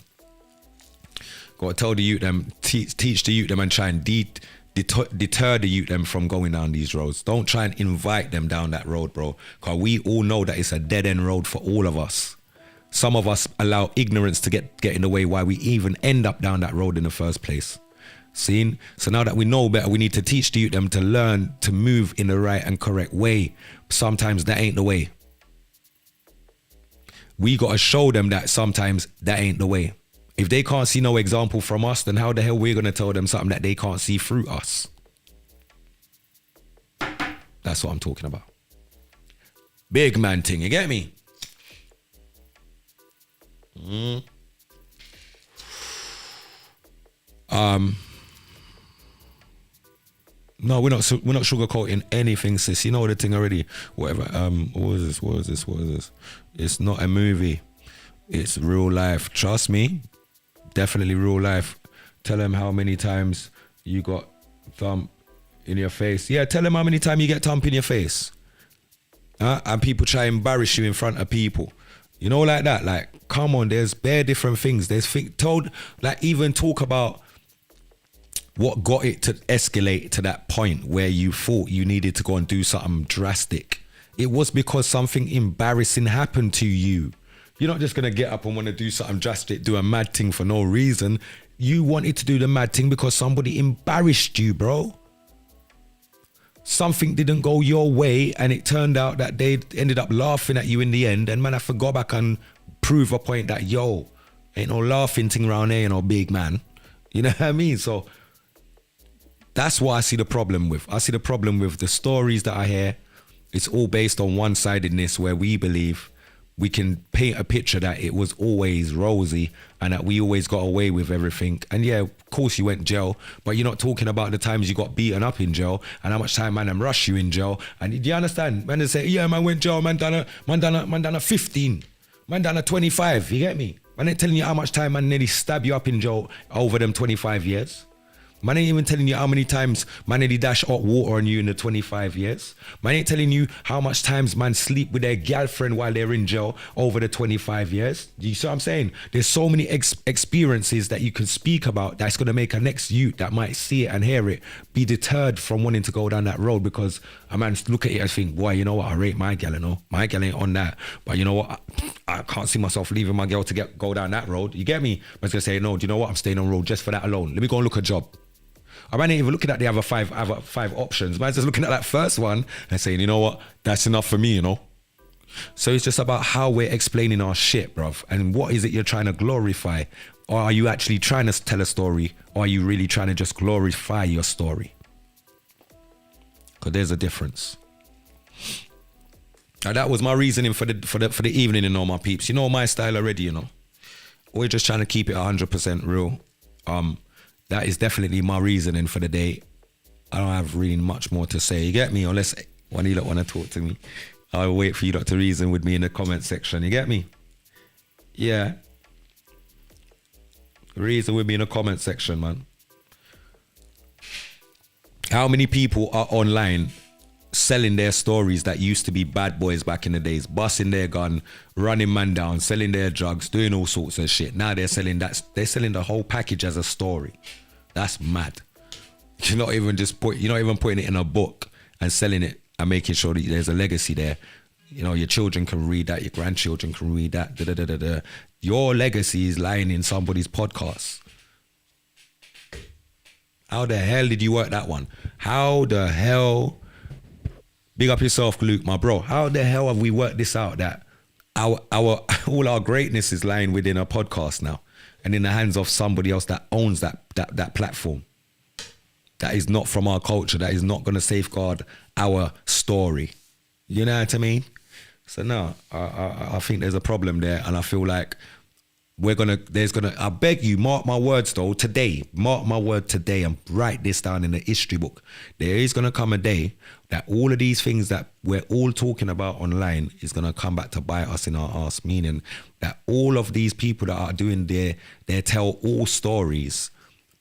Gotta tell the youth them, teach the youth them and try and deter the youth them from going down these roads. Don't try and invite them down that road, bro. Because we all know that it's a dead end road for all of us. Some of us allow ignorance to get in the way why we even end up down that road in the first place. Seen? So now that we know better, we need to teach the youth them to learn to move in the right and correct way. Sometimes that ain't the way. We got to show them that sometimes that ain't the way. If they can't see no example from us, then how the hell we're going to tell them something that they can't see through us? That's what I'm talking about. Big man thing, you get me? No, we're not sugarcoating anything, sis. You know the thing already. Whatever. What is this? It's not a movie. It's real life. Trust me. Definitely real life. Tell them how many times you got thump in your face. Yeah, tell them how many times you get thump in your face. And people try and embarrass you in front of people. You know, like that. Like, come on, there's bare different things. Even talk about what got it to escalate to that point where you thought you needed to go and do something drastic. It was because something embarrassing happened to you. You're not just going to get up and want to do something drastic, do a mad thing for no reason. You wanted to do the mad thing because somebody embarrassed you, bro. Something didn't go your way and it turned out that they ended up laughing at you in the end. And man, I have to go back and prove a point that, yo, ain't no laughing thing around here, you know, big man. You know what I mean? So that's what I see the problem with. I see the problem with the stories that I hear. It's all based on one-sidedness where we believe we can paint a picture that it was always rosy and that we always got away with everything. And yeah, of course you went jail, but you're not talking about the times you got beaten up in jail and how much time man them rush you in jail. And do you understand? Man they say, yeah, man went jail, man done a 15, man done a 25, you get me? Man ain't telling you how much time man nearly stab you up in jail over them 25 years. Man ain't even telling you how many times man nearly dash hot water on you in the 25 years. Man ain't telling you how much times man sleep with their girlfriend while they're in jail over the 25 years. You see what I'm saying? There's so many experiences that you can speak about that's going to make a next youth that might see it and hear it be deterred from wanting to go down that road because a man look at it and think, boy, you know what, I rate my girl, you know? My girl ain't on that. But you know what, I can't see myself leaving my girl to go down that road. You get me? Man's going to say, no, do you know what, I'm staying on road just for that alone. Let me go and look a job. I ain't even looking at the other five options. Man's just looking at that first one and saying, you know what, that's enough for me, you know. So it's just about how we're explaining our shit, bruv. And what is it you're trying to glorify? Or are you actually trying to tell a story? Or are you really trying to just glorify your story? Because there's a difference. Now that was my reasoning for the evening, you know, my peeps. You know my style already, you know. We're just trying to keep it 100% real. That is definitely my reasoning for the day. I don't have really much more to say. You get me? Unless one of you lot want to talk to me. I'll wait for you lot to reason with me in the comment section. You get me? Yeah. Reason with me in the comment section, man. How many people are online selling their stories that used to be bad boys back in the days, busting their gun, running man down, selling their drugs, doing all sorts of shit? Now they're selling the whole package as a story. That's mad. You're not even putting it in a book and selling it and making sure that there's a legacy there. You know, your children can read that, your grandchildren can read that. Your legacy is lying in somebody's podcast. How the hell did you work that one? How the hell? Big up yourself, Luke, my bro. How the hell have we worked this out that all our greatness is lying within a podcast now and in the hands of somebody else that owns that platform? That is not from our culture. That is not going to safeguard our story. You know what I mean? So no, I think there's a problem there, and I feel like I beg you, mark my words though, mark my word today and write this down in the history book. There is gonna come a day that all of these things that we're all talking about online is gonna come back to bite us in our ass, meaning that all of these people that are doing their tell all stories,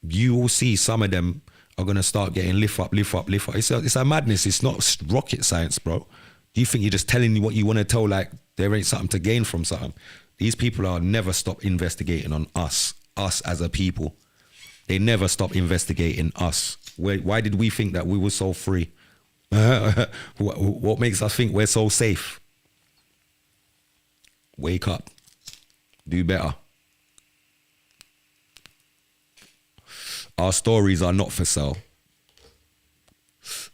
you will see some of them are gonna start getting lift up. It's a madness, it's not rocket science, bro. You think you're just telling me what you wanna tell, like there ain't something to gain from something. These people are never stop investigating on us as a people. They never stop investigating us. Why did we think that we were so free? What makes us think we're so safe? Wake up. Do better. Our stories are not for sale.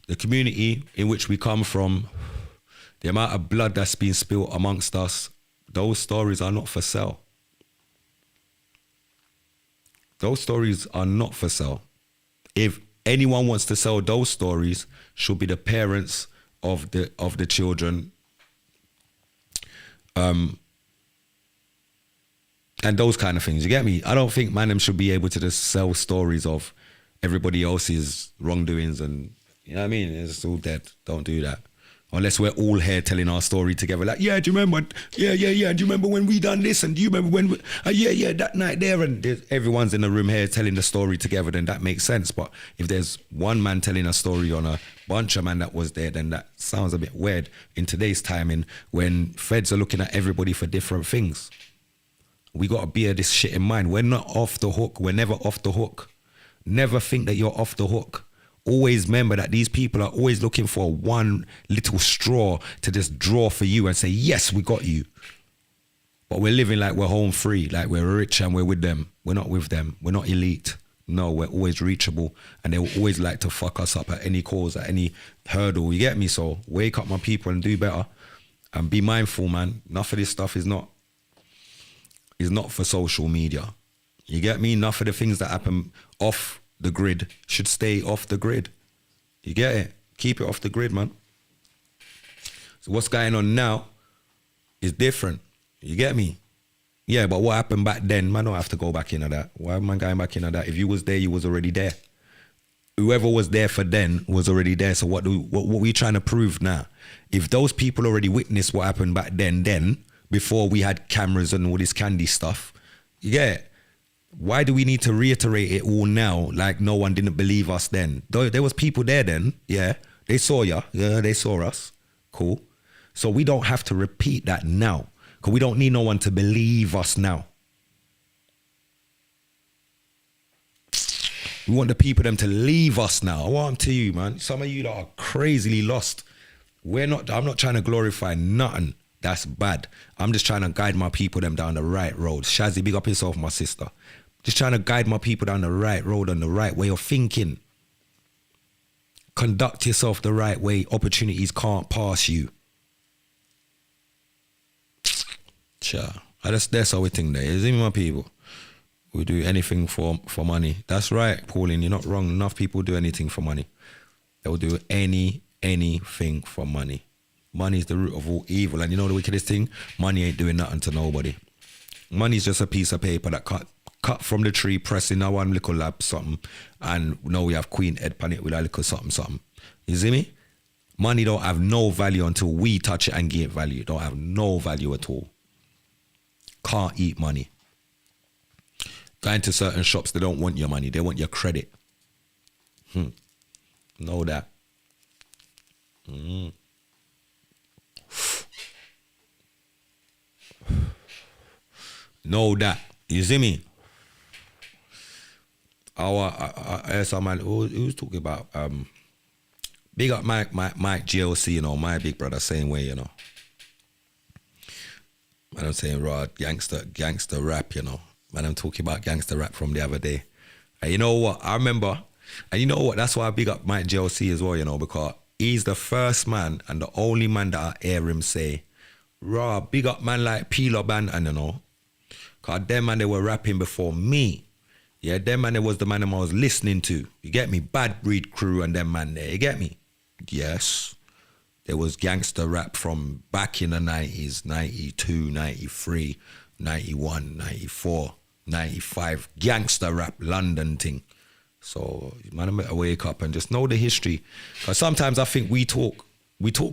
The community in which we come from, the amount of blood that's been spilled amongst us, those stories are not for sale. Those stories are not for sale. If anyone wants to sell those stories, should be the parents of the children, and those kind of things. You get me? I don't think man them should be able to just sell stories of everybody else's wrongdoings, and you know what I mean? It's all dead. Don't do that. Unless we're all here telling our story together, like, yeah, do you remember? Yeah. Do you remember when we done this? And do you remember when? That night there. And everyone's in the room here telling the story together. Then that makes sense. But if there's one man telling a story on a bunch of man that was there, then that sounds a bit weird in today's timing when feds are looking at everybody for different things. We got to bear this shit in mind. We're not off the hook. We're never off the hook. Never think that you're off the hook. Always remember that these people are always looking for one little straw to just draw for you and say, yes, we got you. But we're living like we're home free, like we're rich and we're with them. We're not with them. We're not elite. No, we're always reachable, and they will always like to fuck us up at any cause, at any hurdle. You get me? So wake up, my people, and do better. And be mindful, man. Enough of this stuff is not for social media. You get me? Enough of the things that happen off the grid should stay off the grid. You get it? Keep it off the grid, man. So what's going on now is different. You get me? Yeah, but what happened back then, man, don't have to go back into that. Why am I going back into that? If you was there, you was already there. Whoever was there for then was already there. So what we trying to prove now? If those people already witnessed what happened back then, before we had cameras and all this candy stuff, you get it? Why do we need to reiterate it all now like no one didn't believe us then? Though there was people there then, yeah, they saw ya, yeah, they saw us, cool. So we don't have to repeat that now because we don't need no one to believe us now. We want the people them to leave us now. I want them to you, man. Some of you that are crazily lost. I'm not trying to glorify nothing. That's bad. I'm just trying to guide my people them down the right road. Shazzy, big up yourself, my sister. Just trying to guide my people down the right road and the right way of thinking. Conduct yourself the right way. Opportunities can't pass you. Sure. That's how we think there. Is it, my people? We do anything for money. That's right, Pauline. You're not wrong. Enough people do anything for money. They'll do anything for money. Money is the root of all evil. And you know the wickedest thing? Money ain't doing nothing to nobody. Money's just a piece of paper that cut from the tree, pressing a one little lab something, and now we have Queen Ed pan it with a little something. You see me? Money don't have no value until we touch it and give it value. Don't have no value at all. Can't eat money. Going to certain shops, they don't want your money. They want your credit. Know that. Know that. You see me? I heard some man who's talking about big up Mike GLC, you know, my big brother, same way, you know. Man, I'm saying raw gangster rap, you know. Man, I'm talking about gangster rap from the other day. And you know what? I remember, and you know what? That's why I big up Mike GLC as well, you know, because he's the first man and the only man that I hear him say, raw, big up man like Killa Band, and you know. Because them man, they were rapping before me. Yeah, them man, it was the man I was listening to. You get me? Bad Breed Crew and them man there. You get me? Yes. There was gangster rap from back in the 90s, 92, 93. 91, 94, 95, gangster rap, London thing. So, man, I better wake up and just know the history. Because sometimes I think we talk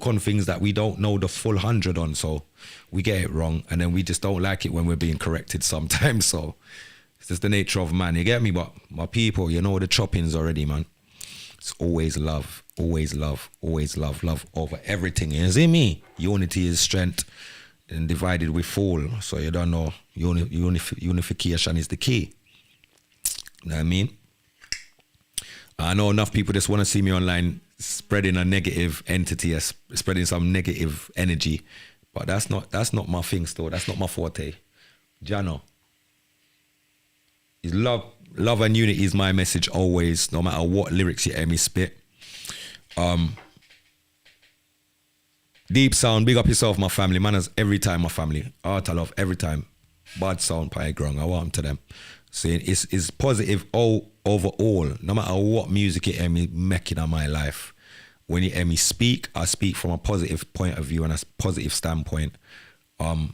on things that we don't know the full 100 on, so we get it wrong, and then we just don't like it when we're being corrected sometimes. So it's just the nature of man, you get me? But my people, you know the choppings already, man. It's always love, always love, always love, love over everything. You see me? Unity is strength, and divided we fall. So you don't know, unification is the key. You know what I mean? I know enough people just want to see me online spreading a negative entity, spreading some negative energy, but that's not my thing still. That's not my forte. Jano. Is love and unity is my message always, no matter what lyrics you hear me spit. Deep sound, big up yourself, my family. Manners every time, my family. Art I love every time. Bad sound, pie grung. I want to them. Saying it's positive all overall. No matter what music you hear me making in my life. When you hear me speak, I speak from a positive point of view and a positive standpoint. And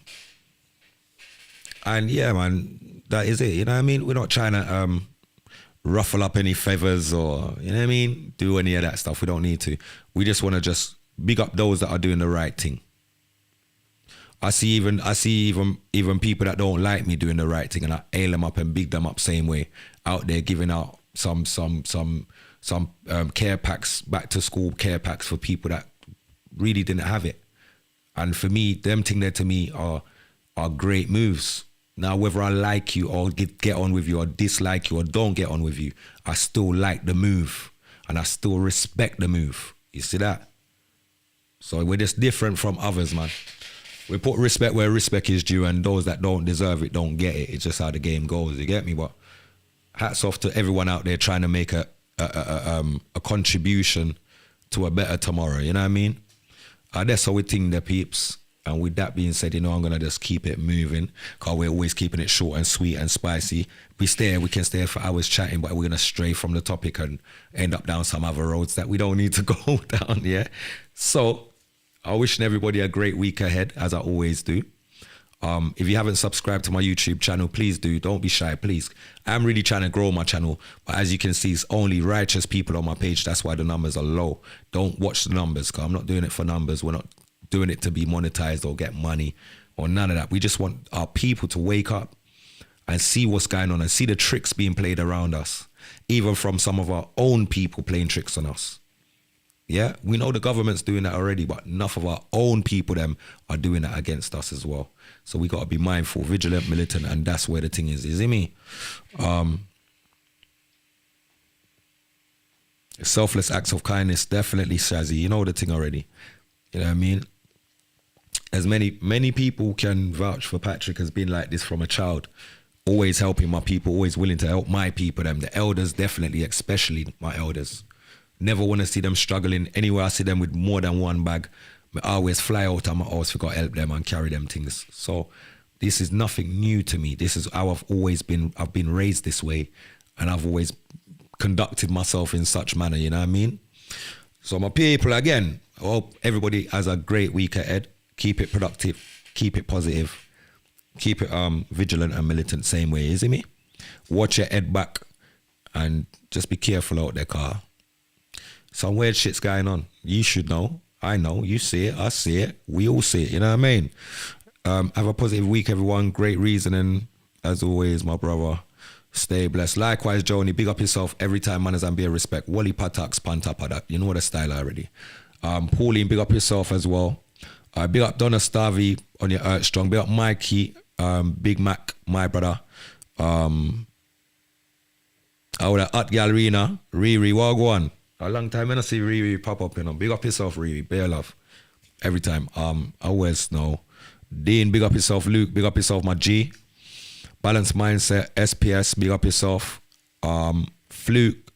yeah, man, that is it. You know what I mean? We're not trying to ruffle up any feathers or, you know what I mean, do any of that stuff. We don't need to. We just want to just big up those that are doing the right thing. I see even people that don't like me doing the right thing, and I hail them up and big them up same way, out there giving out some care packs, back to school care packs for people that really didn't have it. And for me, them thing there to me are great moves. Now, whether I like you or get on with you or dislike you or don't get on with you, I still like the move and I still respect the move. You see that? So we're just different from others, man. We put respect where respect is due, and those that don't deserve it don't get it. It's just how the game goes, you get me? But hats off to everyone out there trying to make a contribution to a better tomorrow, you know what I mean? That's how we think, the peeps. And with that being said, you know, I'm going to just keep it moving, because we're always keeping it short and sweet and spicy. We can stay for hours chatting, but we're going to stray from the topic and end up down some other roads that we don't need to go down, yeah? So I'm wishing everybody a great week ahead, as I always do. If you haven't subscribed to my YouTube channel, please do. Don't be shy, please. I'm really trying to grow my channel, but as you can see, it's only righteous people on my page. That's why the numbers are low. Don't watch the numbers, because I'm not doing it for numbers. We're not doing it to be monetized or get money or none of that. We just want our people to wake up and see what's going on and see the tricks being played around us, even from some of our own people playing tricks on us. Yeah, we know the government's doing that already, but enough of our own people them are doing that against us as well. So we got to be mindful, vigilant, militant, and that's where the thing is. You see me? Selfless acts of kindness, definitely, Shazzy. You know the thing already. You know what I mean? As many people can vouch for Patrick as being like this from a child. Always helping my people, always willing to help my people, them. The elders, definitely, especially my elders. Never want to see them struggling. Anywhere I see them with more than one bag, I always fly out and I always forgot to help them and carry them things. So this is nothing new to me. This is how I've been raised this way, and I've always conducted myself in such manner, you know what I mean? So my people, again, I hope everybody has a great week ahead. Keep it productive, keep it positive, keep it vigilant and militant same way, you see me? Watch your head back and just be careful out there, car. Some weird shit's going on. You should know. I know. You see it. I see it. We all see it. You know what I mean? Have a positive week, everyone. Great reasoning. As always, my brother. Stay blessed. Likewise, Joni. Big up yourself every time, manners and beer respect. Wally Pataks, Pantapadak. You know the style already. Pauline, big up yourself as well. Big up Donna Starvey on your Earth Strong. Big up Mikey. Big Mac, my brother. That Art Gallerina. Riri, Wagwan. A long time I don't see Riri pop up, you know. Big up yourself, Riri. Bear love. Every time. I always know. Dean, big up yourself. Luke, big up yourself, my G. Balanced Mindset, SPS, big up yourself. Fluke,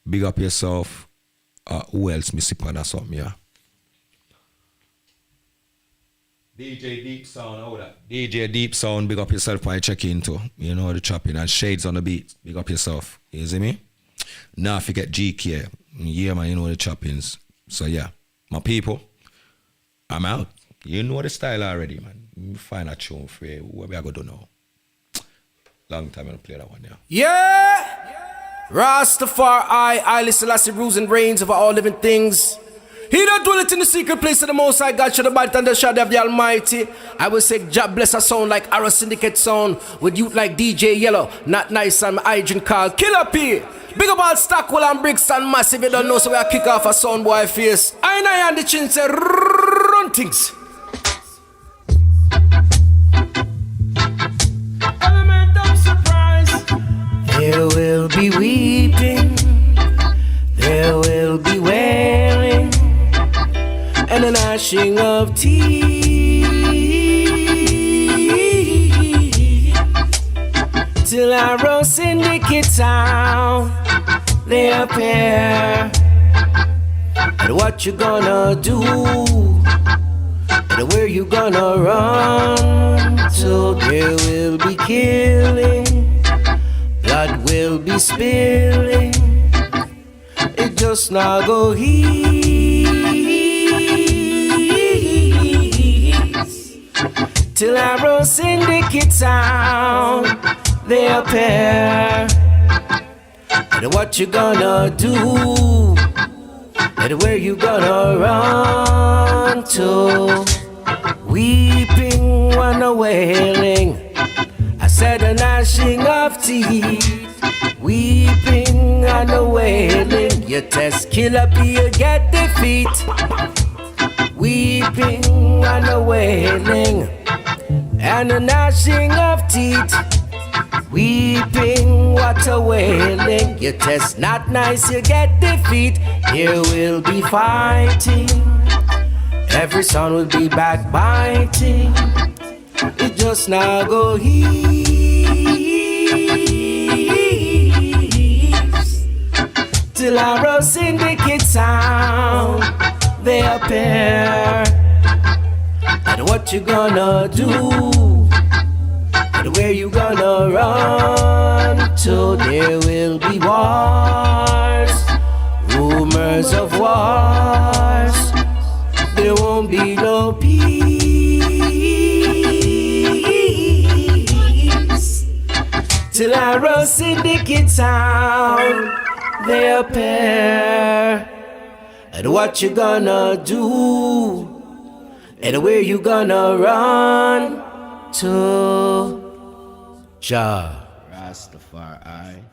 big up yourself. Who else? Missy Pan or something, yeah. DJ Deep Sound, all that. DJ Deep Sound, big up yourself when you check into. You know the chopping. And Shades on the beat, big up yourself. You see me? Now forget GK. Yeah, man, you know the choppings. So yeah, my people, I'm out. You know the style already, man. find a tune for you. What we are going to do now? Long time I don't play that one, yeah. Yeah! Rastafari, I Selassie rules and reigns over all living things. He that dwelleth in the secret place of the Most High God shall abide under the shadow of the Almighty. I will say, Jah bless a sound like Arrow Syndicate sound, with youth like DJ Yellow, Not Nice and my agent called Killa P. Big up all Stockwell and Bricks and Massive, you don't know, so we kick off a sound boy face. I and the chin say, run things. Element of surprise. There will be weeping, there will be wailing, and a gnashing of teeth, till Arrow Syndicate town they appear. And what you gonna do, and where you gonna run to? There will be killing, blood will be spilling, it just not go ease, till Arrow Syndicate town they appear. And what you gonna do, and where you gonna run to? Weeping and wailing, I said a gnashing of teeth. Weeping and wailing, you test Killa P, you get defeat. Weeping and wailing, and a gnashing of teeth. Weeping, what a wailing, you test Not Nice, you get defeat. Here will be fighting, every son will be backbiting, it just now go ease, till Arrow Syndicate sound they appear. And what you gonna do, and where you gonna run to? There will be wars, rumors of wars, there won't be no peace, till Arrow Syndicate town they appear. And what you gonna do, and where you gonna run to? Jah Rastafari.